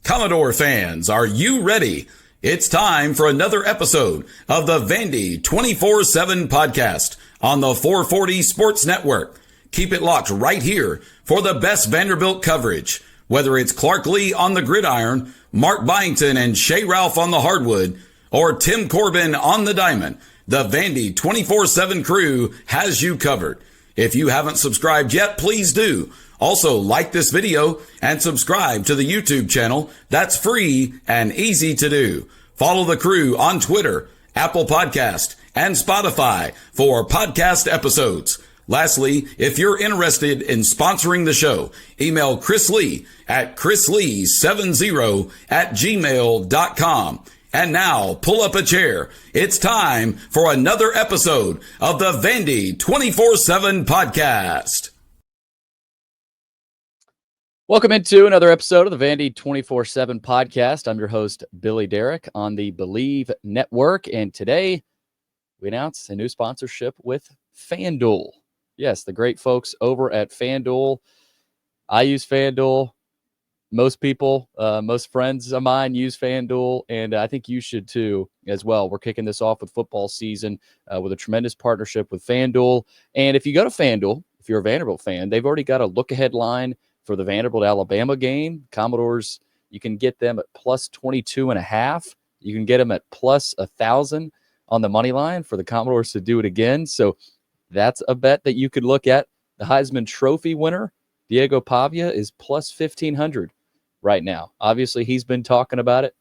Commodore fans, are you ready? It's time for another episode of the Vandy 24/7 podcast on the 440 Sports Network. Keep it locked right here for the best Vanderbilt coverage. Whether it's Clark Lea on the gridiron, Mark Byington and Shea Ralph on the hardwood, or Tim Corbin on the diamond, the Vandy 24/7 crew has you covered. If you haven't subscribed yet, please do. Also, like this video and subscribe to the YouTube channel. That's free and easy to do. Follow the crew on Twitter, Apple Podcast, and Spotify for podcast episodes. Lastly, if you're interested in sponsoring the show, email Chris Lee at chrislee70@gmail.com. And now, pull up a chair. It's time for another episode of the Vandy 24/7 podcast. Welcome into another episode of the Vandy 24/7 podcast. I'm your host, Billy Derrick, on the Believe Network. And today, we announced a new sponsorship with FanDuel. Yes, the great folks over at FanDuel. I use FanDuel. Most people, most friends of mine use FanDuel, and I think you should too as well. We're kicking this off with football season with a tremendous partnership with FanDuel. And if you go to FanDuel, if you're a Vanderbilt fan, they've already got a look-ahead line for the Vanderbilt-Alabama game. Commodores, you can get them at plus 22.5. You can get them at plus 1,000 on the money line for the Commodores to do it again. So that's a bet that you could look at. The Heisman Trophy winner, Diego Pavia, is plus 1,500 right now. Obviously, he's been talking about it.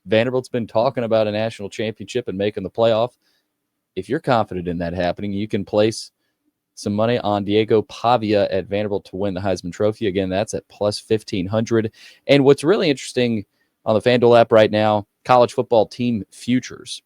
Vanderbilt's been talking about a national championship and making the playoff. If you're confident in that happening, you can place some money on Diego Pavia at Vanderbilt to win the Heisman Trophy. Again, that's at plus 1,500. And what's really interesting on the FanDuel app right now, college football team futures.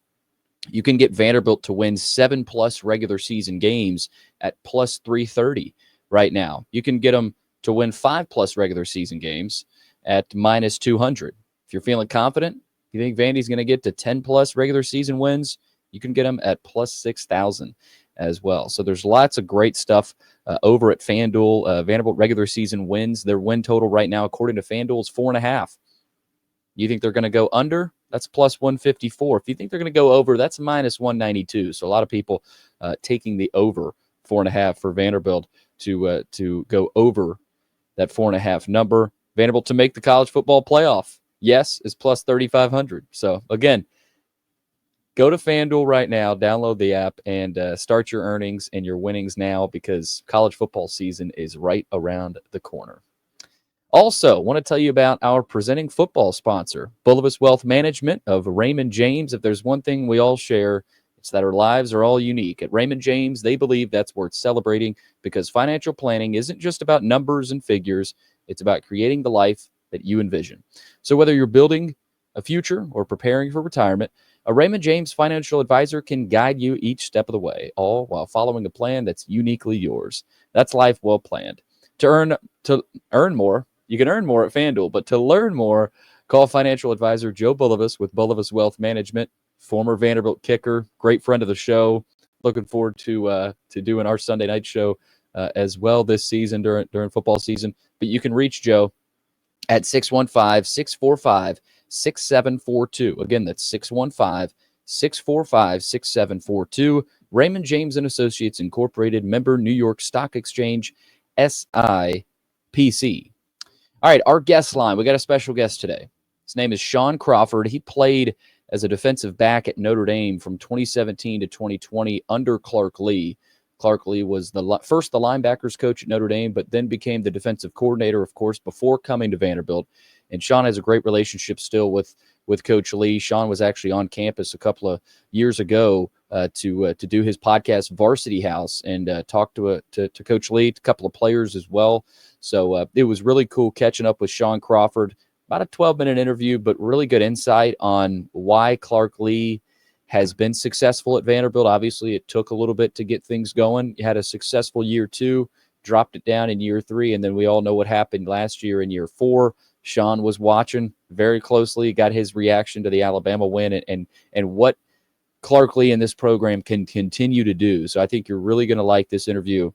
You can get Vanderbilt to win 7+ regular season games at plus 330 right now. You can get them to win 5+ regular season games at minus 200. If you're feeling confident, you think Vandy's going to get to 10+ regular season wins, you can get them at plus 6,000 as well. So there's lots of great stuff over at FanDuel. Vanderbilt regular season wins. Their win total right now, according to FanDuel, is 4.5. You think they're going to go under? That's plus 154. If you think they're going to go over, that's minus 192. So a lot of people taking the over 4.5 for Vanderbilt to go over that 4.5 number. Vanderbilt to make the college football playoff, yes, is plus 3,500. So again, go to FanDuel right now, download the app, and start your earnings and your winnings now because college football season is right around the corner. Also, want to tell you about our presenting football sponsor, Bulovas Wealth Management of Raymond James. If there's one thing we all share, it's that our lives are all unique. At Raymond James, they believe that's worth celebrating because financial planning isn't just about numbers and figures. It's about creating the life that you envision. So whether you're building a future or preparing for retirement, a Raymond James financial advisor can guide you each step of the way, all while following a plan that's uniquely yours. That's life well planned. To earn more, you can earn more at FanDuel, but to learn more, call financial advisor Joe Bulovas with Bulovas Wealth Management, former Vanderbilt kicker, great friend of the show. Looking forward to doing our Sunday night show as well this season during football season. But you can reach Joe at 615-645-6742. Again, that's 615-645-6742. Raymond James Associates Incorporated, member New York Stock Exchange, SIPC. All right, our guest line. We got a special guest today. His name is Sean Crawford. He played as a defensive back at Notre Dame from 2017 to 2020 under Clark Lea. Clark Lea was the linebackers coach at Notre Dame, but then became the defensive coordinator, of course, before coming to Vanderbilt. And Shaun has a great relationship still with Coach Lea. Shaun was actually on campus a couple of years ago to do his podcast, Varsity House, and talk to Coach Lea, a couple of players as well. So it was really cool catching up with Shaun Crawford. About a 12-minute interview, but really good insight on why Clark Lea has been successful at Vanderbilt. Obviously, it took a little bit to get things going. You had a successful year 2, dropped it down in year 3, and then we all know what happened last year in year 4. Shaun was watching very closely, got his reaction to the Alabama win and what Clark Lea and this program can continue to do. So I think you're really going to like this interview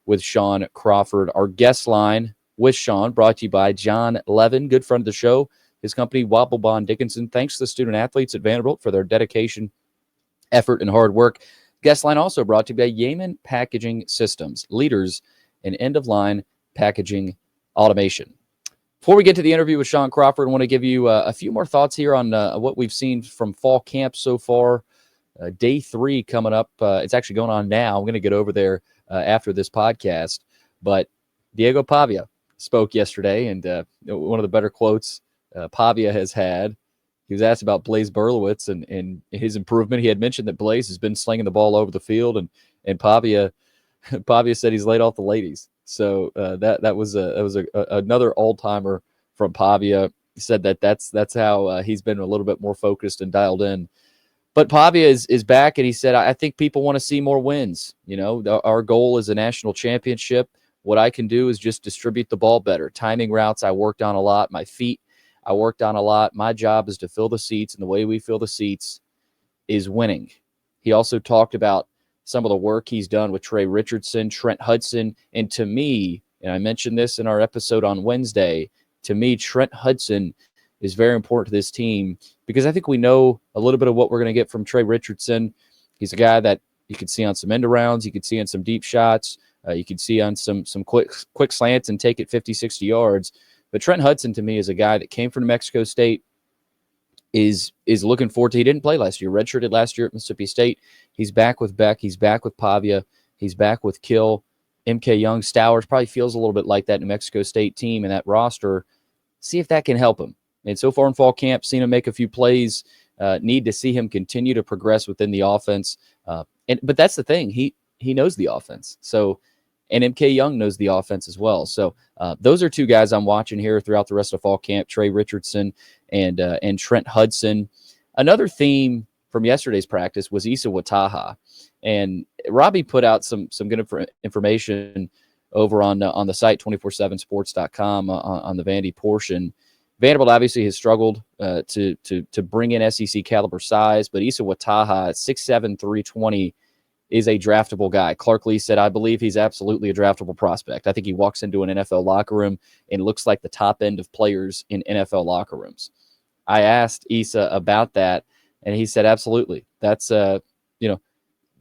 with Shaun Crawford. Our guest line with Shaun brought to you by John Levin, good friend of the show, his company, Wobble Dickinson, thanks to the student athletes at Vanderbilt for their dedication, effort, and hard work. Guest line also brought to you by Yeaman Packaging Systems, leaders in end-of-line packaging automation. Before we get to the interview with Sean Crawford, I want to give you a few more thoughts here on what we've seen from fall camp so far. Day 3 coming up. It's actually going on now. I'm going to get over there after this podcast. But Diego Pavia spoke yesterday, and one of the better quotes Pavia has had. He was asked about Blaise Berlowitz and his improvement. He had mentioned that Blaise has been slinging the ball over the field, and Pavia said he's laid off the ladies. So that was another all-timer from Pavia. He said that's how he's been a little bit more focused and dialed in. But Pavia is back, and he said, I think people want to see more wins. You know, our goal is a national championship. What I can do is just distribute the ball better. Timing routes, I worked on a lot. My feet, I worked on a lot. My job is to fill the seats, and the way we fill the seats is winning. He also talked about some of the work he's done with Trey Richardson, Trent Hudson, and to me, and I mentioned this in our episode on Wednesday, to me, Trent Hudson is very important to this team because I think we know a little bit of what we're going to get from Trey Richardson. He's a guy that you could see on some end arounds, you could see on some deep shots, you could see on some quick slants and take it 50, 60 yards. But Trent Hudson, to me, is a guy that came from New Mexico State, is looking forward to. He didn't play last year, redshirted last year at Mississippi State. He's back with Beck. He's back with Pavia. He's back with Kill. MK Young, Stowers probably feels a little bit like that New Mexico State team and that roster. See if that can help him. And so far in fall camp, seen him make a few plays. Need to see him continue to progress within the offense. But that's the thing. He knows the offense. So, and MK Young knows the offense as well. So those are two guys I'm watching here throughout the rest of fall camp, Trey Richardson and Trent Hudson. Another theme from yesterday's practice was Issa Wataha. And Robbie put out some good information over on the site 247sports.com on the Vandy portion. Vanderbilt obviously has struggled to bring in SEC caliber size, but Issa Wataha at 6'7", 320 is a draftable guy. Clark Lea said, I believe he's absolutely a draftable prospect. I think he walks into an NFL locker room and looks like the top end of players in NFL locker rooms. I asked Issa about that, and he said, absolutely. That's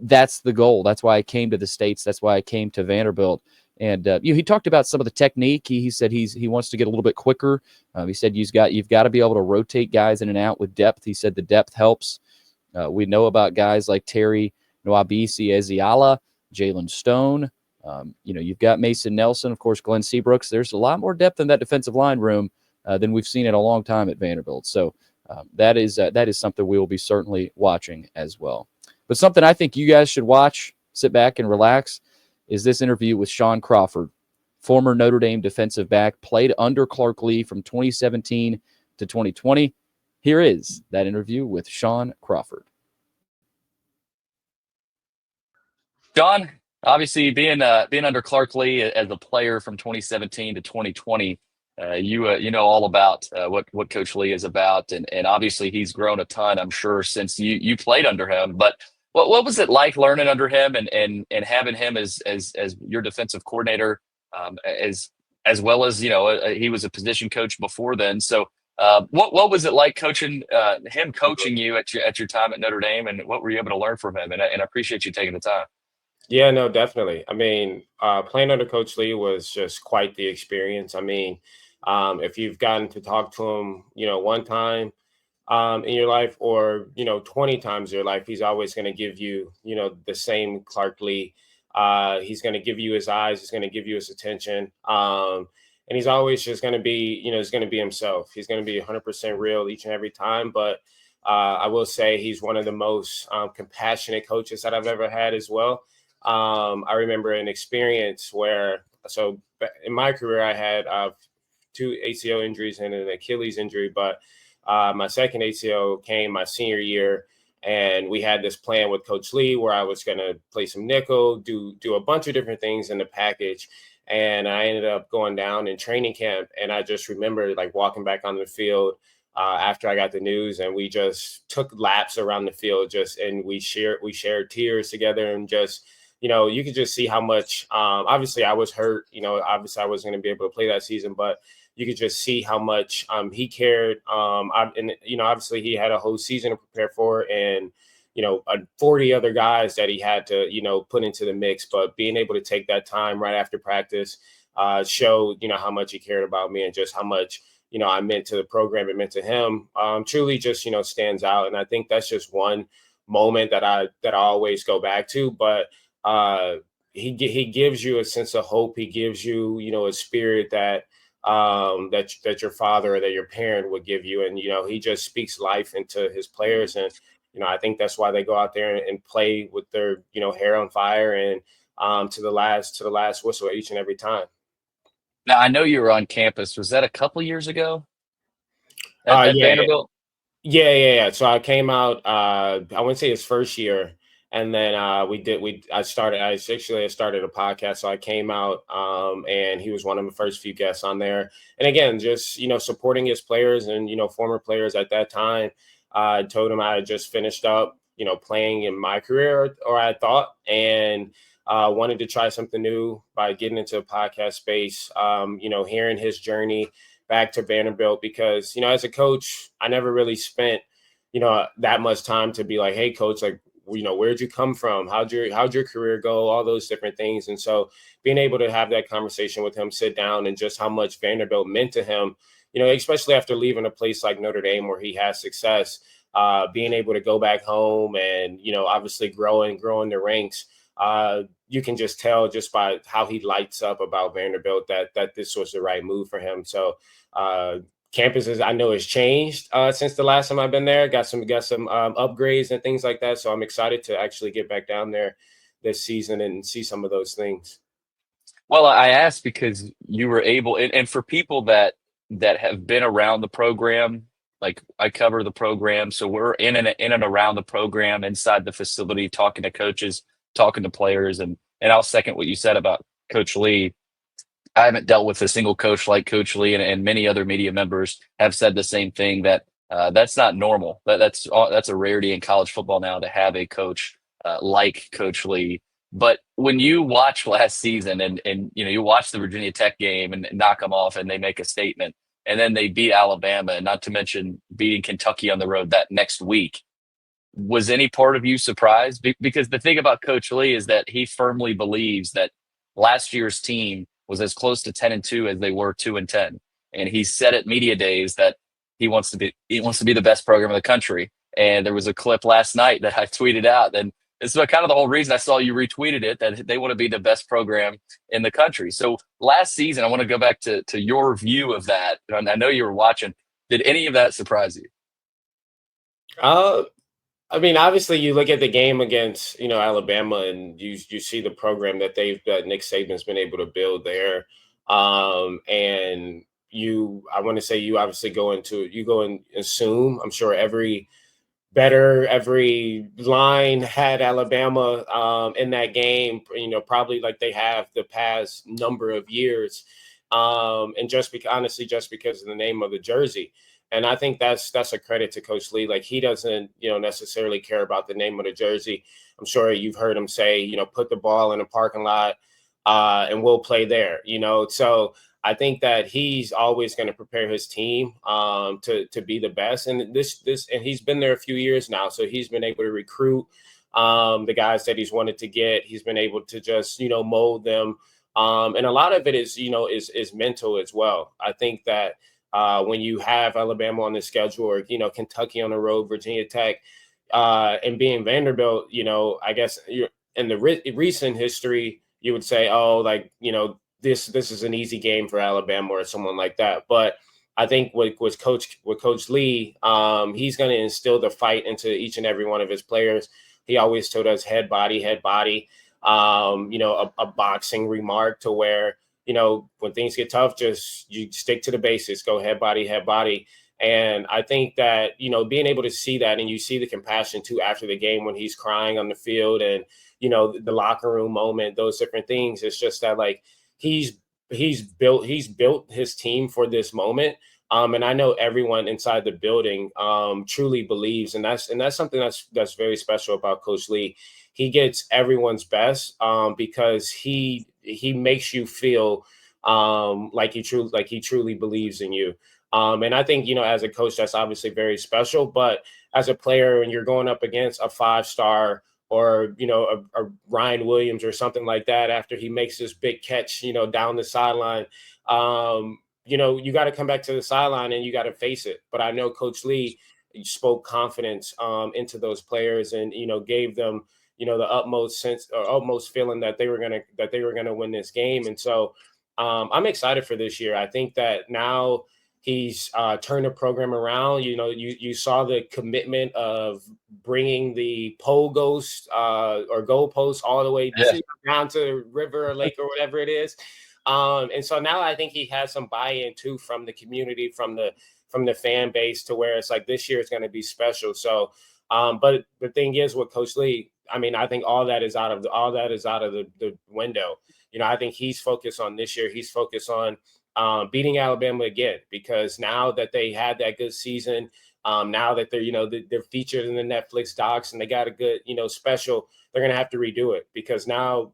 that's the goal. That's why I came to the States. That's why I came to Vanderbilt. And he talked about some of the technique. He said he wants to get a little bit quicker. He said you've got to be able to rotate guys in and out with depth. He said the depth helps. We know about guys like Terry Nwabisi Ezeala, Jalen Stone. You've got Mason Nelson, of course, Glenn Seabrooks. There's a lot more depth in that defensive line room than we've seen in a long time at Vanderbilt. So that is something we will be certainly watching as well. But something I think you guys should watch, sit back and relax, is this interview with Shaun Crawford, former Notre Dame defensive back, played under Clark Lea from 2017 to 2020. Here is that interview with Shaun Crawford. Shaun, obviously being under Clark Lea as a player from 2017 to 2020, you know all about what Coach Lea is about, and obviously he's grown a ton, I'm sure, since you played under him. But what was it like learning under him and having him as your defensive coordinator, as well as he was a position coach before then. So what was it like coaching you at your time at Notre Dame, and what were you able to learn from him? And I appreciate you taking the time. Yeah, no, definitely. I mean, playing under Coach Lea was just quite the experience. I mean, if you've gotten to talk to him, one time in your life or, 20 times in your life, he's always going to give you, the same Clark Lea. He's going to give you his eyes. He's going to give you his attention. And he's always just going to be, he's going to be himself. He's going to be 100% real each and every time. But I will say he's one of the most compassionate coaches that I've ever had as well. I remember an experience where, so in my career, I had 2 ACL injuries and an Achilles injury, but my second ACL came my senior year, and we had this plan with Coach Lea where I was going to play some nickel, do a bunch of different things in the package. And I ended up going down in training camp, and I just remember like walking back on the field after I got the news, and we just took laps around the field and we shared tears together, and just, you could just see how much, obviously I was hurt, obviously I wasn't going to be able to play that season, but you could just see how much he cared. And obviously he had a whole season to prepare for, and 40 other guys that he had to put into the mix. But being able to take that time right after practice showed how much he cared about me and just how much I meant to the program, it meant to him. Truly just stands out, and I think that's just one moment that I always go back to. But he gives you a sense of hope. He gives you a spirit that that your father or that your parent would give you, and he just speaks life into his players. And I think that's why they go out there and play with their hair on fire and to the last whistle each and every time. Now, I know you were on campus. Was that a couple years ago at Yeah. Vanderbilt? Yeah. So I came out, I wouldn't say his first year. And then I started a podcast. So I came out and he was one of the first few guests on there. And again, just, supporting his players and, former players at that time. I told him I had just finished up, playing in my career, or I thought, and wanted to try something new by getting into a podcast space, hearing his journey back to Vanderbilt, because, as a coach, I never really spent, that much time to be like, hey, coach, like, where'd you come from? How'd your career go? All those different things. And so being able to have that conversation with him, sit down, and just how much Vanderbilt meant to him, especially after leaving a place like Notre Dame where he has success, being able to go back home and, obviously growing the ranks. You can just tell just by how he lights up about Vanderbilt that this was the right move for him. So campuses, I know, has changed since the last time I've been there. Got some upgrades and things like that. So I'm excited to actually get back down there this season and see some of those things. Well, I asked because you were able, and for people that have been around the program, like I cover the program, so we're in and around the program, inside the facility, talking to coaches, talking to players, and I'll second what you said about Coach Lea. I haven't dealt with a single coach like Coach Lea, and many other media members have said the same thing, that that's not normal. That's a rarity in college football now to have a coach like Coach Lea. But when you watch last season and you watch the Virginia Tech game and knock them off, and they make a statement, and then they beat Alabama, and not to mention beating Kentucky on the road that next week, was any part of you surprised? Because the thing about Coach Lea is that he firmly believes that last year's team was as close to 10-2 as they were 2-10, and he said at media days that he wants to be the best program in the country. And there was a clip last night that I tweeted out, and it's kind of the whole reason I saw you retweeted it, that they want to be the best program in the country. So last season, I want to go back to your view of that. And I know you were watching. Did any of that surprise you? I mean, obviously, you look at the game against Alabama, and you see the program that Nick Saban's been able to build there, and I want to say you obviously go and assume. I'm sure every line had Alabama in that game, probably like they have the past number of years, and just because of the name of the jersey. And I think that's a credit to Coach Lea. Like, he doesn't, necessarily care about the name of the jersey. I'm sure you've heard him say, put the ball in a parking lot and we'll play there, So I think that he's always going to prepare his team to be the best. And and he's been there a few years now. So he's been able to recruit the guys that he's wanted to get. He's been able to just, mold them. And a lot of it is, is mental as well. I think that when you have Alabama on the schedule, or, Kentucky on the road, Virginia Tech, and being Vanderbilt, I guess in the recent history, you would say, oh, like, this is an easy game for Alabama or someone like that. But I think with Coach Lea, he's going to instill the fight into each and every one of his players. He always told us head, body, a boxing remark to where, when things get tough, just you stick to the basics, go head, body. And I think that, being able to see that, and you see the compassion too after the game when he's crying on the field, and, the locker room moment, those different things. It's just that, like, he's built his team for this moment. And I know everyone inside the building truly believes, and that's something that's very special about Coach Lea. He gets everyone's best because he makes you feel like he truly believes in you. And I think, as a coach, that's obviously very special. But as a player, when you're going up against a 5-star or, a Ryan Williams or something like that, after he makes this big catch, down the sideline, you got to come back to the sideline and you got to face it. But I know Coach Lea spoke confidence into those players and, gave them, the utmost sense or utmost feeling that they were gonna win this game. And so I'm excited for this year. I think that now he's turned the program around. You saw the commitment of bringing the pole ghost or goalpost all the way down to the river or lake or whatever it is. And so now I think he has some buy-in too from the community, from the fan base, to where it's like this year is going to be special. So, but the thing is with Coach Lea, I mean, I think all that is out of the window. I think he's focused on this year. He's focused on beating Alabama again, because now that they had that good season, now that they're featured in the Netflix docs and they got a good, special, they're going to have to redo it, because now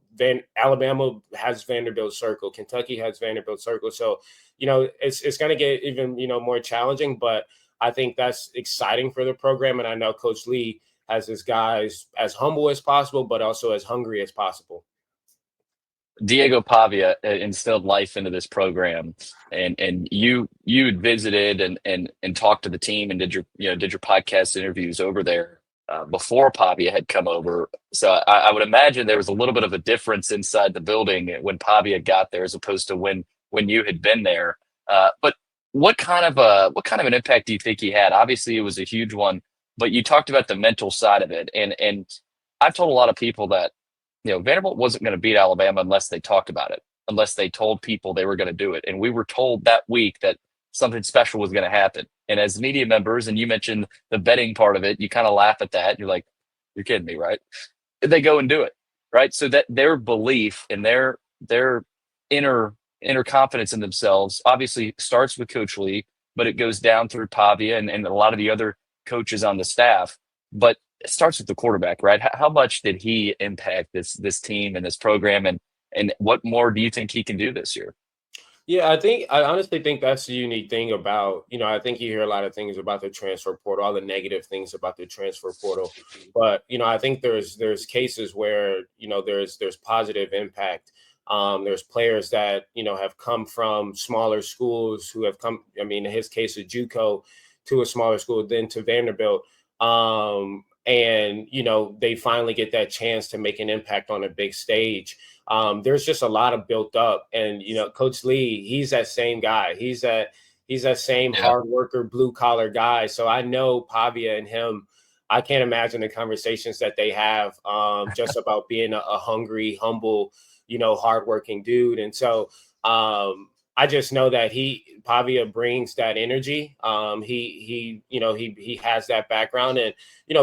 Alabama has Vanderbilt Circle, Kentucky has Vanderbilt Circle. So, it's going to get even, more challenging, but I think that's exciting for the program. And I know Coach Lea has his guys as humble as possible, but also as hungry as possible. Diego Pavia instilled life into this program, and you had visited and talked to the team and did your podcast interviews over there before Pavia had come over. So I would imagine there was a little bit of a difference inside the building when Pavia got there as opposed to when you had been there. But what kind of an impact do you think he had? Obviously, it was a huge one, but you talked about the mental side of it, and I've told a lot of people that Vanderbilt wasn't going to beat Alabama unless they talked about it, unless they told people they were going to do it. And we were told that week that something special was going to happen. And as media members, and you mentioned the betting part of it, you kind of laugh at that. You're like, you're kidding me, right? They go and do it, right? So that their belief and their inner confidence in themselves obviously starts with Coach Lea, but it goes down through Pavia and a lot of the other coaches on the staff. But it starts with the quarterback, right? How much did he impact this team and this program, and what more do you think he can do this year? Yeah, I honestly think that's the unique thing about, I think you hear a lot of things about the transfer portal, all the negative things about the transfer portal. But, I think there's cases where, there's positive impact. There's players that, have come from smaller schools who have come, I mean, in his case, a JUCO to a smaller school, then to Vanderbilt. And, they finally get that chance to make an impact on a big stage. There's just a lot of built up, and, Coach Lea, he's that same guy. He's that same hard worker, blue collar guy. So I know Pavia and him, I can't imagine the conversations that they have just about being a hungry, humble, hardworking dude. And so I just know that Pavia brings that energy. He has that background, and,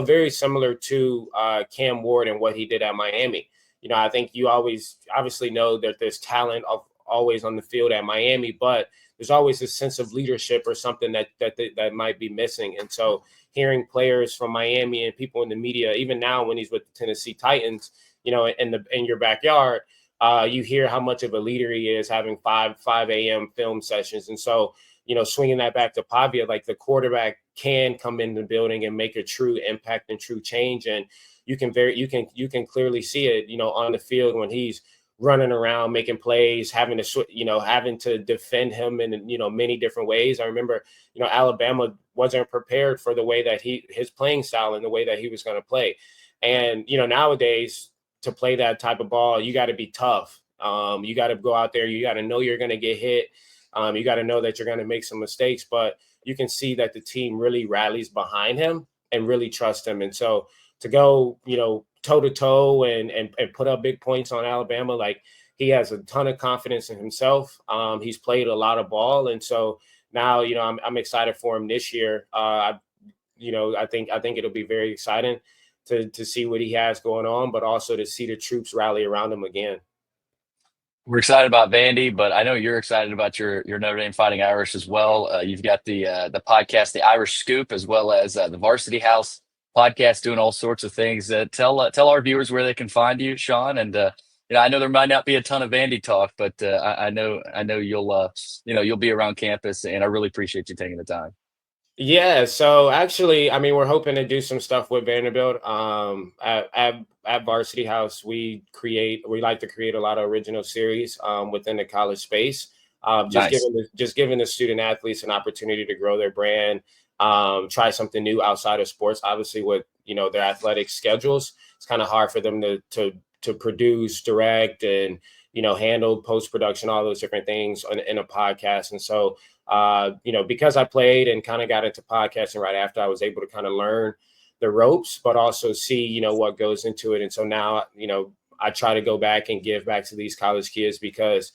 very similar to Cam Ward and what he did at Miami. I think you obviously know that there's talent always on the field at Miami, but there's always a sense of leadership or something that might be missing. And so hearing players from Miami and people in the media, even now when he's with the Tennessee Titans, in your backyard, you hear how much of a leader he is, having 5 a.m. film sessions. And so, swinging that back to Pavia, like the quarterback can come in the building and make a true impact and true change. And you can clearly see it, on the field when he's running around, making plays, having to defend him in, many different ways. I remember, Alabama wasn't prepared for the way that his playing style and the way that he was going to play. And, nowadays, to play that type of ball, you got to be tough. You got to go out there. You got to know you're going to get hit. You got to know that you're going to make some mistakes, but you can see that the team really rallies behind him and really trust him. And so to go, toe to toe and put up big points on Alabama, like, he has a ton of confidence in himself. He's played a lot of ball. And so now, I'm excited for him this year. I think it'll be very exciting to see what he has going on, but also to see the troops rally around him again. We're excited about Vandy, but I know you're excited about your Notre Dame Fighting Irish as well. You've got the podcast, the Irish Scoop, as well as the Varsity House podcast, doing all sorts of things. Tell our viewers where they can find you, Shaun, and I know there might not be a ton of Vandy talk, but I know you'll be around campus, and I really appreciate you taking the time. Yeah, so actually, I mean, we're hoping to do some stuff with Vanderbilt. At Varsity House, we like to create a lot of original series within the college space. Nice. Just giving the student athletes an opportunity to grow their brand, try something new outside of sports. Obviously, with their athletic schedules, it's kind of hard for them to produce, direct, and handle post production, all those different things in a podcast. And so because I played and kind of got into podcasting right after, I was able to kind of learn the ropes, but also see, what goes into it. And so now, I try to go back and give back to these college kids, because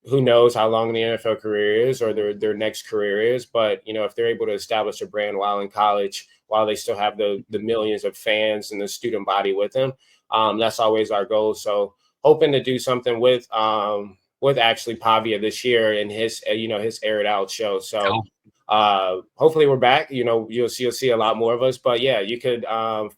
who knows how long the NFL career is or their next career is. But, if they're able to establish a brand while in college, while they still have the millions of fans and the student body with them, that's always our goal. So hoping to do something with actually Pavia this year and his aired out show. So hopefully we're back. You'll see a lot more of us. But yeah, you could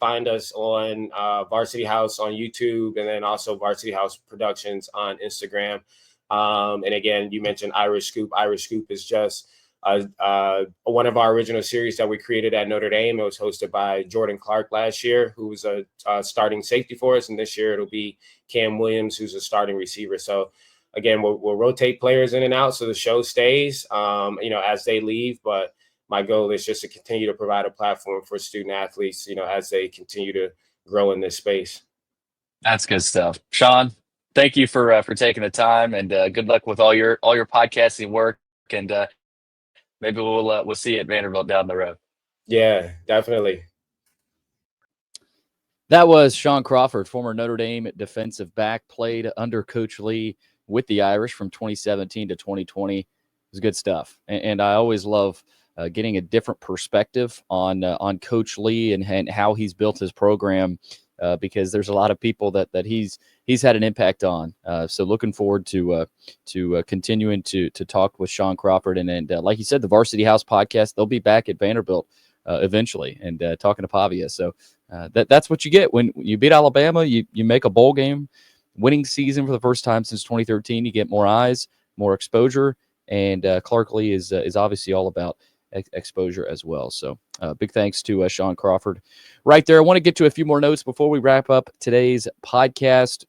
find us on Varsity House on YouTube, and then also Varsity House Productions on Instagram. And again, you mentioned Irish Scoop. Irish Scoop is just one of our original series that we created at Notre Dame. It was hosted by Jordan Clark last year, who was a starting safety for us, and this year it'll be Cam Williams, who's a starting receiver. So again, we'll rotate players in and out, so the show stays, as they leave. But my goal is just to continue to provide a platform for student athletes, as they continue to grow in this space. That's good stuff. Sean, thank you for taking the time, and good luck with all your podcasting work. And maybe we'll see you at Vanderbilt down the road. Yeah, definitely. That was Sean Crawford, former Notre Dame defensive back, played under Coach Lea with the Irish from 2017 to 2020. It was good stuff. And I always love getting a different perspective on Coach Lea and how he's built his program, because there's a lot of people that he's had an impact on. So looking forward to continuing to talk with Shaun Crawford. And like you said, the Varsity House podcast, they'll be back at Vanderbilt eventually, and talking to Pavia. So that's what you get when you beat Alabama. You make a bowl game winning season for the first time since 2013. You get more eyes, more exposure, and Clark Lea is obviously all about exposure as well. So big thanks to Shaun Crawford right there. I want to get to a few more notes before we wrap up today's podcast.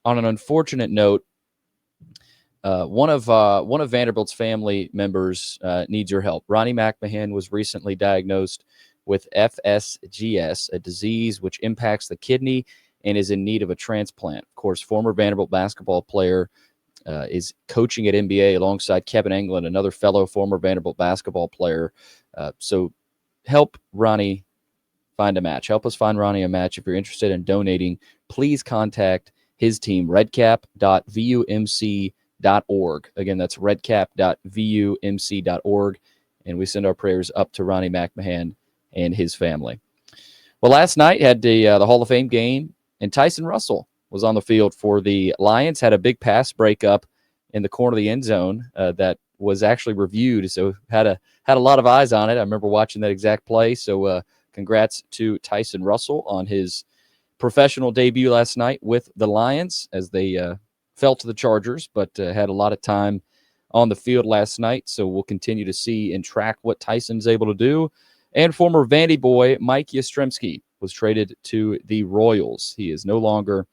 On an unfortunate note, one of Vanderbilt's family members needs your help. Ronnie McMahon was recently diagnosed with FSGS, a disease which impacts the kidney and is in need of a transplant. Of course, former Vanderbilt basketball player is coaching at NBA alongside Kevin England, another fellow former Vanderbilt basketball player. So help Ronnie find a match. Help us find Ronnie a match. If you're interested in donating, please contact his team, redcap.vumc.org. Again, that's redcap.vumc.org. And we send our prayers up to Ronnie McMahon and his family. Well, last night had the Hall of Fame game, and Tyson Russell was on the field for the Lions, had a big pass breakup in the corner of the end zone that was actually reviewed, so had a lot of eyes on it. I remember watching that exact play, so congrats to Tyson Russell on his professional debut last night with the Lions as they fell to the Chargers, but had a lot of time on the field last night, so we'll continue to see and track what Tyson's able to do. And former Vandy boy Mike Yastrzemski was traded to the Royals. He is no longer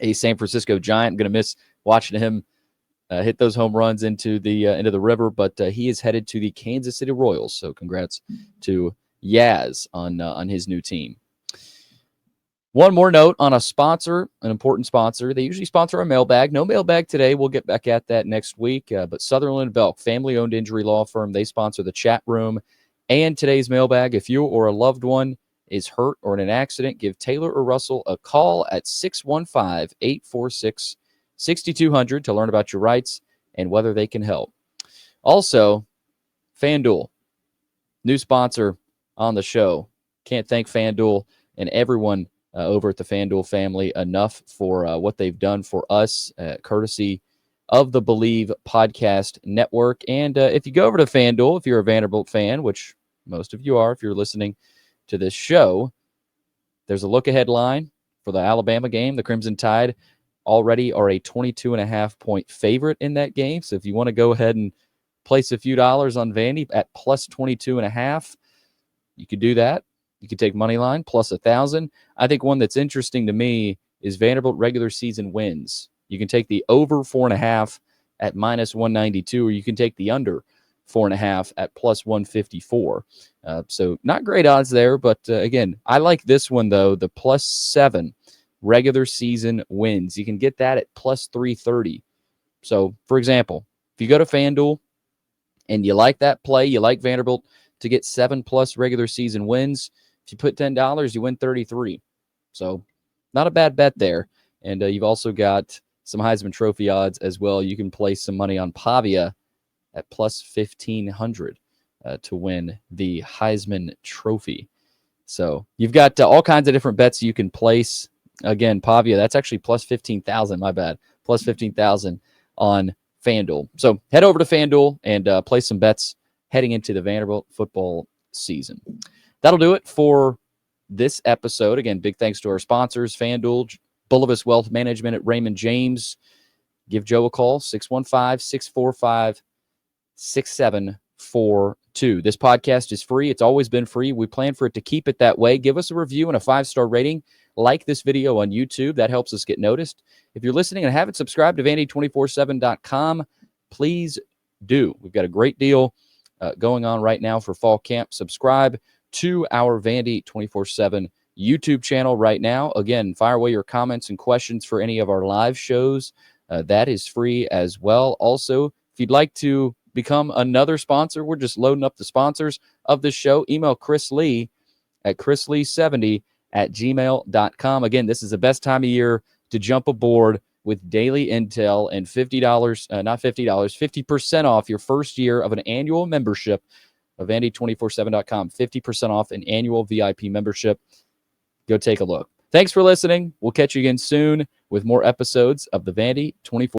a San Francisco Giant. I'm going to miss watching him hit those home runs into the river, but he is headed to the Kansas City Royals. So congrats to Yaz on his new team. One more note on a sponsor, an important sponsor. They usually sponsor our mailbag. No mailbag today. We'll get back at that next week. But Sutherland & Belk, family-owned injury law firm, they sponsor the chat room and today's mailbag. If you or a loved one is hurt or in an accident, give Taylor or Russell a call at 615-846-6200 to learn about your rights and whether they can help. Also, FanDuel, new sponsor on the show. Can't thank FanDuel and everyone over at the FanDuel family enough for what they've done for us, courtesy of the Believe Podcast Network. And if you go over to FanDuel, if you're a Vanderbilt fan, which most of you are if you're listening to this show, there's a look-ahead line for the Alabama game. The Crimson Tide already are a 22.5 point favorite in that game. So if you want to go ahead and place a few dollars on Vandy at plus 22.5, you could do that. You could take money line plus 1,000. I think one that's interesting to me is Vanderbilt regular season wins. You can take the over 4.5 at minus 192, or you can take the under 4.5 at plus 154. So not great odds there, but again, I like this one though, the plus 7 regular season wins. You can get that at plus 330. So for example, if you go to FanDuel and you like that play, you like Vanderbilt to get 7+ regular season wins, if you put $10, you win 33. So not a bad bet there. And you've also got some Heisman Trophy odds as well. You can place some money on Pavia at plus 1,500 to win the Heisman Trophy. So you've got all kinds of different bets you can place. Again, Pavia, that's actually plus 15,000. My bad. Plus 15,000 on FanDuel. So head over to FanDuel and place some bets heading into the Vanderbilt football season. That'll do it for this episode. Again, big thanks to our sponsors, FanDuel, Bulovas Wealth Management at Raymond James. Give Joe a call, 615-645-6742. This podcast is free. It's always been free. We plan for it to keep it that way. Give us a review and a 5-star rating. Like this video on YouTube. That helps us get noticed. If you're listening and haven't subscribed to Vandy247.com, please do. We've got a great deal going on right now for fall camp. Subscribe to our Vandy 24/7 YouTube channel right now. Again, fire away your comments and questions for any of our live shows. That is free as well. Also, if you'd like to become another sponsor, we're just loading up the sponsors of this show. Email Chris Lee at chrislee70@gmail.com. Again, this is the best time of year to jump aboard with daily intel and $50 off your first year of an annual membership of Vandy247.com. 50% off an annual VIP membership. Go take a look. Thanks for listening. We'll catch you again soon with more episodes of the Vandy 24